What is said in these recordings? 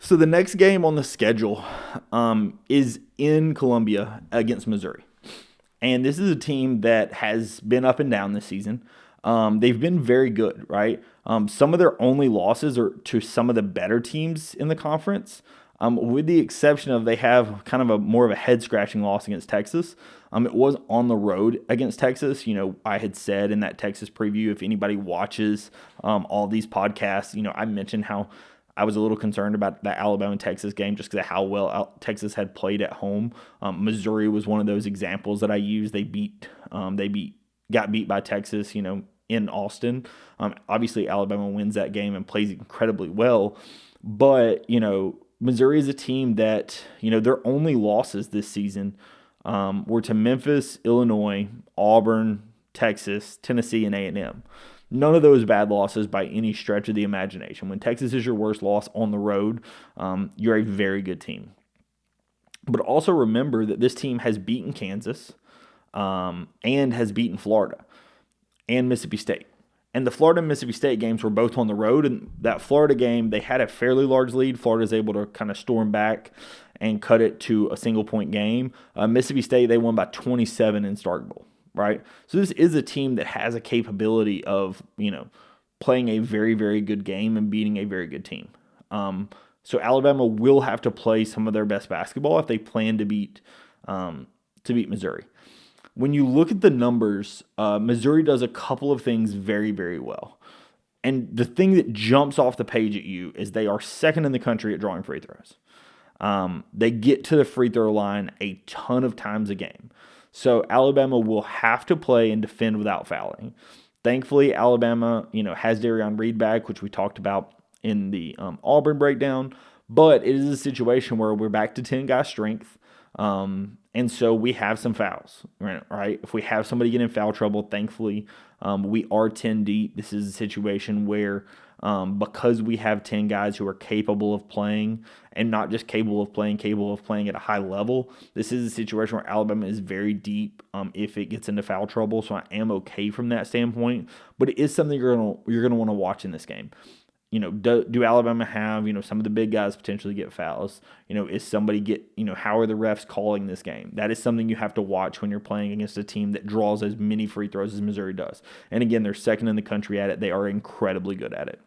So the next game on the schedule is in Columbia against Missouri. And this is a team that has been up and down this season. They've been very good, right? Some of their only losses are to some of the better teams in the conference, with the exception of they have kind of a more of a head-scratching loss against Texas. It was on the road against Texas. I had said in that Texas preview, if anybody watches all these podcasts, I mentioned how I was a little concerned about that Alabama-Texas game just because of how well Texas had played at home. Missouri was one of those examples that I used. They got beat by Texas, in Austin. Obviously, Alabama wins that game and plays incredibly well. But, Missouri is a team that, their only losses this season were to Memphis, Illinois, Auburn, Texas, Tennessee, and A&M. None of those bad losses by any stretch of the imagination. When Texas is your worst loss on the road, you're a very good team. But also remember that this team has beaten Kansas and has beaten Florida and Mississippi State. And the Florida and Mississippi State games were both on the road. And that Florida game, they had a fairly large lead. Florida's able to kind of storm back and cut it to a single-point game. Mississippi State, they won by 27 in Starkville. Right? So this is a team that has a capability of, playing a very, very good game and beating a very good team. So Alabama will have to play some of their best basketball if they plan to beat Missouri. When you look at the numbers, Missouri does a couple of things very, very well. And the thing that jumps off the page at you is they are second in the country at drawing free throws. They get to the free throw line a ton of times a game. So Alabama will have to play and defend without fouling. Thankfully, Alabama, has Darion Reed back, which we talked about in the Auburn breakdown. But it is a situation where we're back to 10-guy strength. And so we have some fouls, right? If we have somebody get in foul trouble, thankfully, we are 10 deep. This is a situation where because we have 10 guys who are capable of playing, and not just capable of playing at a high level, this is a situation where Alabama is very deep if it gets into foul trouble. So I am okay from that standpoint. But it is something you're gonna want to watch in this game. Do Alabama have, some of the big guys potentially get fouls? Is somebody how are the refs calling this game? That is something you have to watch when you're playing against a team that draws as many free throws as Missouri does. And again, they're second in the country at it. They are incredibly good at it.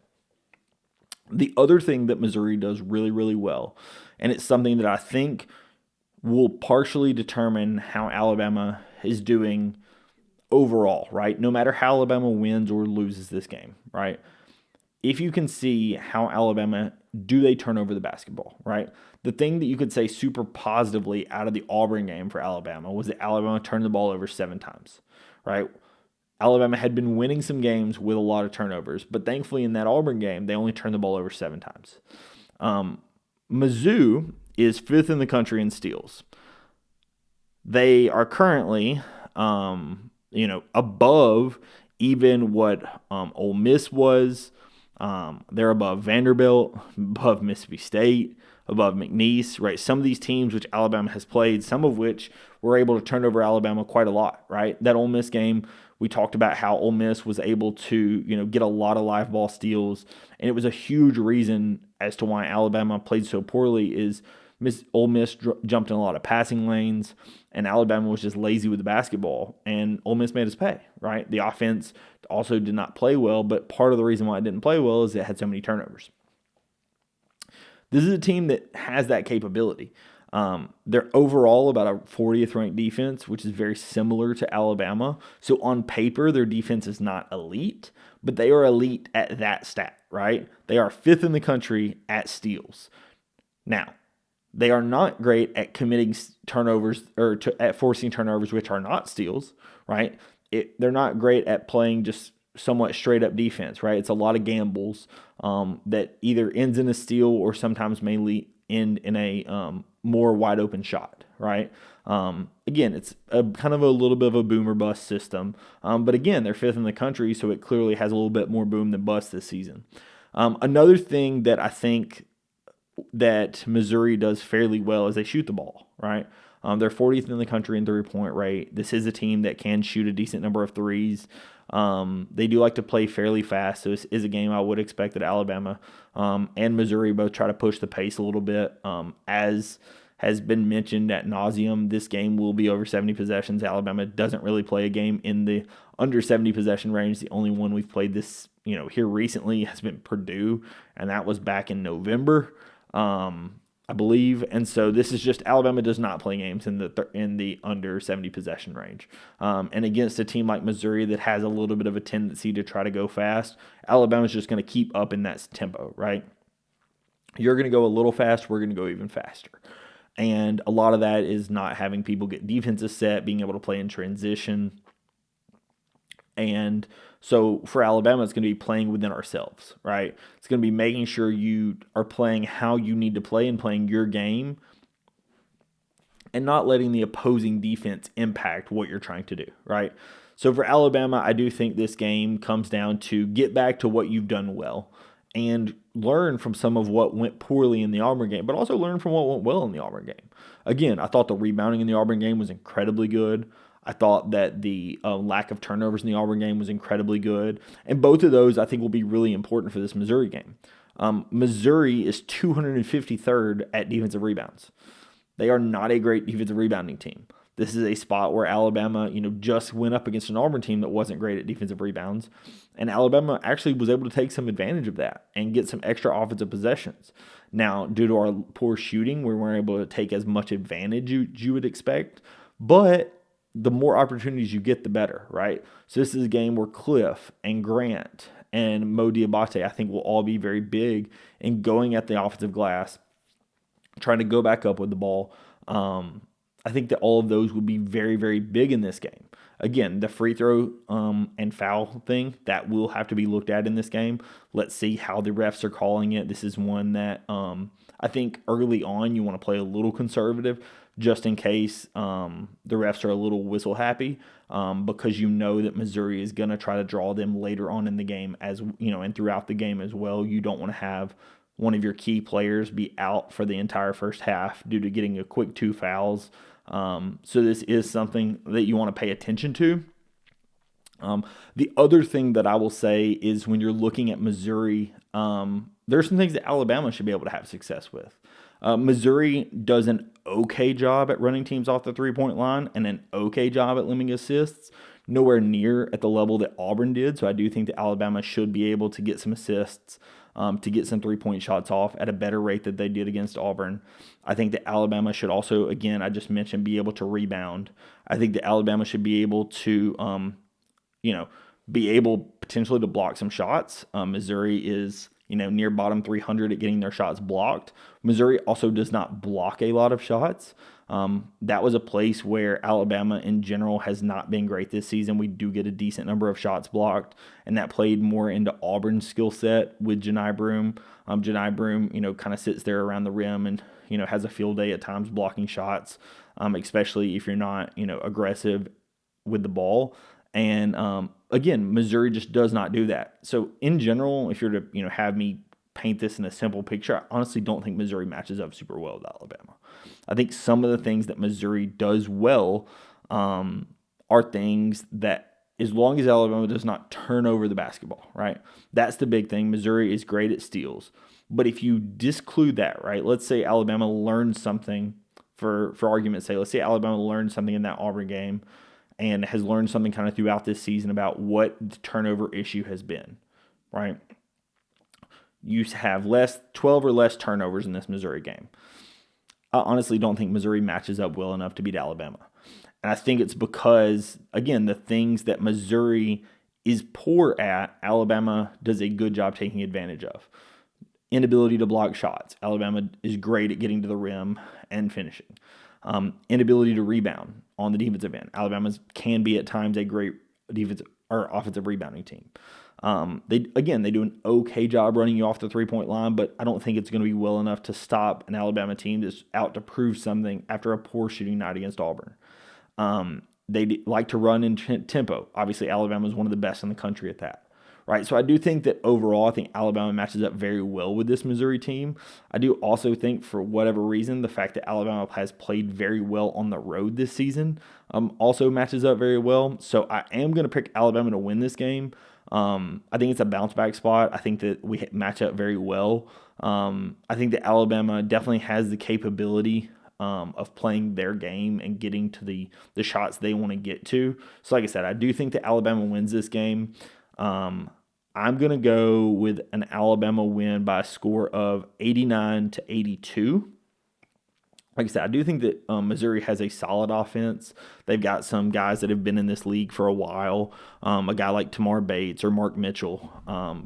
The other thing that Missouri does really, really well, and it's something that I think will partially determine how Alabama is doing overall, right? No matter how Alabama wins or loses this game, right? If you can see how Alabama, do they turn over the basketball, right? The thing that you could say super positively out of the Auburn game for Alabama was that Alabama turned the ball over 7 times, right? Alabama had been winning some games with a lot of turnovers, but thankfully in that Auburn game, they only turned the ball over 7 times. Mizzou is 5th in the country in steals. They are currently, above even what Ole Miss was. They're above Vanderbilt, above Mississippi State, above McNeese, right? Some of these teams which Alabama has played, some of which were able to turn over Alabama quite a lot, right? That Ole Miss game, we talked about how Ole Miss was able to, get a lot of live ball steals, and it was a huge reason as to why Alabama played so poorly is Ole Miss jumped in a lot of passing lanes, and Alabama was just lazy with the basketball, and Ole Miss made us pay, right? The offense also did not play well, but part of the reason why it didn't play well is it had so many turnovers. This is a team that has that capability. They're overall about a 40th ranked defense, which is very similar to Alabama. So on paper, their defense is not elite, but they are elite at that stat, right? They are 5th in the country at steals. Now, they are not great at committing turnovers or at forcing turnovers, which are not steals, right? They're not great at playing just somewhat straight up defense, right? It's a lot of gambles that either ends in a steal or sometimes mainly end in a more wide open shot, right? Again, it's a kind of a little bit of a boom or bust system. But again, they're 5th in the country, so it clearly has a little bit more boom than bust this season. Another thing that I think that Missouri does fairly well is they shoot the ball, right? They're 40th in the country in 3-point rate. This is a team that can shoot a decent number of threes. They do like to play fairly fast, so this is a game I would expect that Alabama and Missouri both try to push the pace a little bit. As has been mentioned ad nauseum, this game will be over 70 possessions. Alabama doesn't really play a game in the under 70 possession range. The only one we've played this, here recently has been Purdue, and that was back in November, I believe. And so this is just Alabama does not play games in the under 70 possession range. And against a team like Missouri that has a little bit of a tendency to try to go fast, Alabama's just going to keep up in that tempo, right? You're going to go a little fast, we're going to go even faster. And a lot of that is not having people get defensive set, being able to play in transition. And so for Alabama, it's going to be playing within ourselves, right? It's going to be making sure you are playing how you need to play and playing your game and not letting the opposing defense impact what you're trying to do, right? So for Alabama, I do think this game comes down to get back to what you've done well and learn from some of what went poorly in the Auburn game, but also learn from what went well in the Auburn game. Again, I thought the rebounding in the Auburn game was incredibly good. I thought that the lack of turnovers in the Auburn game was incredibly good. And both of those, I think, will be really important for this Missouri game. Missouri is 253rd at defensive rebounds. They are not a great defensive rebounding team. This is a spot where Alabama, just went up against an Auburn team that wasn't great at defensive rebounds. And Alabama actually was able to take some advantage of that and get some extra offensive possessions. Now, due to our poor shooting, we weren't able to take as much advantage you would expect. But the more opportunities you get, the better, right? So this is a game where Cliff and Grant and Mo Diabate, I think, will all be very big in going at the offensive glass, trying to go back up with the ball. I think that all of those will be very, very big in this game. Again, the free throw and foul thing, that will have to be looked at in this game. Let's see how the refs are calling it. This is one that I think early on you want to play a little conservative just in case the refs are a little whistle happy because that Missouri is going to try to draw them later on in the game and throughout the game as well. You don't want to have one of your key players be out for the entire first half due to getting a quick 2 fouls. So this is something that you want to pay attention to. The other thing that I will say is when you're looking at Missouri, there are some things that Alabama should be able to have success with. Missouri does an okay job at running teams off the three-point line and an okay job at limiting assists, nowhere near at the level that Auburn did. So I do think that Alabama should be able to get some assists, to get some three-point shots off at a better rate than they did against Auburn. I think that Alabama should also, again, I just mentioned, be able to rebound. I think that Alabama should be able to, be able potentially to block some shots. Missouri is, near bottom 300 at getting their shots blocked. Missouri also does not block a lot of shots. That was a place where Alabama in general has not been great this season. We do get a decent number of shots blocked, and that played more into Auburn's skill set with Janai Broome. Janai Broome, kind of sits there around the rim and, has a field day at times blocking shots, especially if you're not, aggressive with the ball. And again, Missouri just does not do that. So in general, if you're to have me paint this in a simple picture, I honestly don't think Missouri matches up super well with Alabama. I think some of the things that Missouri does well are things that, as long as Alabama does not turn over the basketball, right? That's the big thing. Missouri is great at steals. But if you disclude that, right, let's say Alabama learned something, for argument's sake, let's say Alabama learned something in that Auburn game and has learned something kind of throughout this season about what the turnover issue has been, right? You have 12 or less turnovers in this Missouri game. I honestly don't think Missouri matches up well enough to beat Alabama. And I think it's because, again, the things that Missouri is poor at, Alabama does a good job taking advantage of. Inability to block shots. Alabama is great at getting to the rim and finishing. Inability to rebound on the defensive end. Alabama can be at times a great defensive or offensive rebounding team. They do an okay job running you off the three-point line, but I don't think it's going to be well enough to stop an Alabama team that's out to prove something after a poor shooting night against Auburn. They like to run in tempo. Obviously, Alabama is one of the best in the country at that, right? So I do think that overall, I think Alabama matches up very well with this Missouri team. I do also think, for whatever reason, the fact that Alabama has played very well on the road this season also matches up very well. So I am going to pick Alabama to win this game. I think it's a bounce back spot. I think that we match up very well. I think that Alabama definitely has the capability of playing their game and getting to the shots they want to get to. So like I said, I do think that Alabama wins this game. I'm going to go with an Alabama win by a score of 89-82. Like I said, I do think that Missouri has a solid offense. They've got some guys that have been in this league for a while. A guy like Tamar Bates or Mark Mitchell,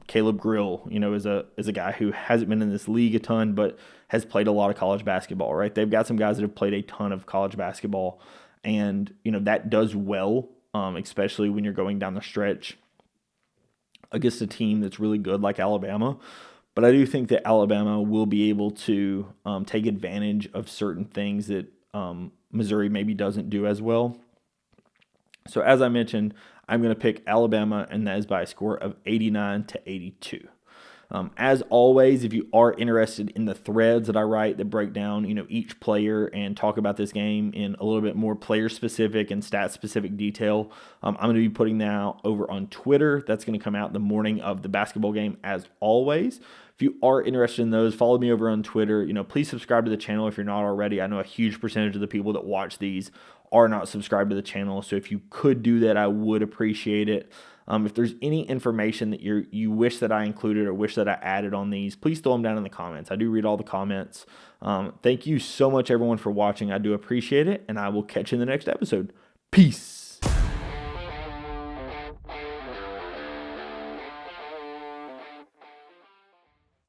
Caleb Grill, is a guy who hasn't been in this league a ton, but has played a lot of college basketball. Right? They've got some guys that have played a ton of college basketball, and that does well, especially when you're going down the stretch against a team that's really good like Alabama. But I do think that Alabama will be able to take advantage of certain things that Missouri maybe doesn't do as well. So as I mentioned, I'm going to pick Alabama, and that is by a score of 89-82. As always, if you are interested in the threads that I write that break down, each player and talk about this game in a little bit more player-specific and stat-specific detail, I'm going to be putting that out over on Twitter. That's going to come out the morning of the basketball game, as always. If you are interested in those, follow me over on Twitter. Please subscribe to the channel if you're not already. I know a huge percentage of the people that watch these are not subscribed to the channel, so if you could do that, I would appreciate it. If there's any information that you wish that I included or wish that I added on these, please throw them down in the comments. I do read all the comments. Thank you so much, everyone, for watching. I do appreciate it, and I will catch you in the next episode. Peace.